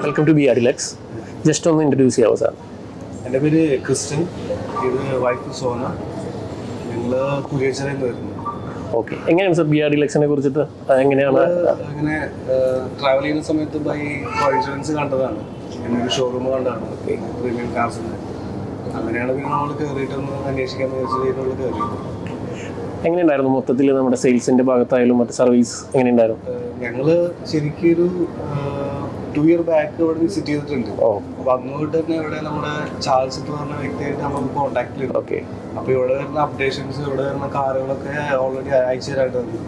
Welcome to BR Deluxe. Just ഒന്ന് introduce ചെയ്യാമോ sir? എൻ്റെ പേര് ക്രിസ്റ്റൻ, ഇത് വൈഫ് സോന. ഞങ്ങൾ കുരിയച്ചറയിൽ നിന്ന് വരുന്നു. ഓക്കെ, എങ്ങനെയാണ് സാർ BR Deluxe-നെ കുറിച്ചിട്ട് എങ്ങനെയാണ്? അങ്ങനെ ട്രാവൽ ചെയ്യുന്ന സമയത്ത് ബൈ കോയിൻസിഡൻസ് കണ്ടതാണ്, എന്നൊരു ഷോറൂം കണ്ടതാണ് പ്രീമിയം കാർസിൻ്റെ. അങ്ങനെയാണ് പിന്നെ നമ്മൾ കയറിയിട്ടൊന്ന് അന്വേഷിക്കാമെന്ന് വിചാരിച്ചതിനുള്ള കയറിയത്. എങ്ങനെയുണ്ടായിരുന്നു മൊത്തത്തിൽ നമ്മുടെ സെയിൽസിൻ്റെ ഭാഗത്തായാലും മറ്റു സർവീസ് എങ്ങനെയുണ്ടായിരുന്നു? ഞങ്ങൾ ശരിക്കും ഒരു 2 year ബാക്ക് ഇവിടെ വിസിറ്റ് ചെയ്തിട്ടുണ്ട്. അപ്പോൾ അങ്ങോട്ട് തന്നെ ഇവിടെ നമ്മുടെ ചാൾസ് എന്ന് പറഞ്ഞ വ്യക്തിയായിട്ട് നമുക്ക് കോൺടാക്റ്റിലുണ്ട്. ഓക്കെ, അപ്പോൾ ഇവിടെ വരുന്ന അപ്ഡേഷൻസ്, ഇവിടെ വരുന്ന കാറുകളൊക്കെ ഓൾറെഡി അയച്ചു തരാനായിട്ട് വന്നു.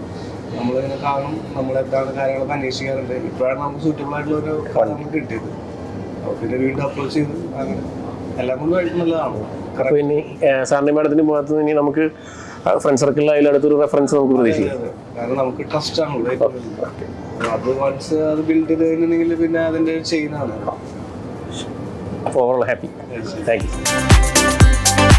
നമ്മളിങ്ങനെ കാണും, നമ്മളെന്താണ് കാര്യങ്ങളൊക്കെ അന്വേഷിക്കാറുണ്ട്. ഇപ്പോഴാണ് നമുക്ക് സൂറ്റബിൾ ആയിട്ടുള്ള ഒരു കാർ നമുക്ക് കിട്ടിയത്. അപ്പോൾ പിന്നെ വീണ്ടും അപ്രോച്ച് ചെയ്ത് അങ്ങനെ എല്ലാം കൊണ്ടും ആയിട്ട് നല്ലതാണ്. അപ്പോൾ ഇനി സാറിൻ്റെ മാഡത്തിൻ്റെ ഭാഗത്ത് നിന്ന് ഇനി നമുക്ക് ഫ്രണ്ട് സർക്കിളിൽ അടുത്തൊരു റെഫറൻസ് നമുക്ക് പ്രതീക്ഷിക്കാം. കാരണം നമുക്ക് ട്രസ്റ്റ് ആണല്ലോ. അത് വൺസ് അത് ബിൽഡ് ചെയ്ത് കഴിഞ്ഞിട്ടുണ്ടെങ്കിൽ പിന്നെ അതിൻ്റെ ചെയിനാണ്. അപ്പോൾ ഓവറോൾ ഹാപ്പി. Thank you.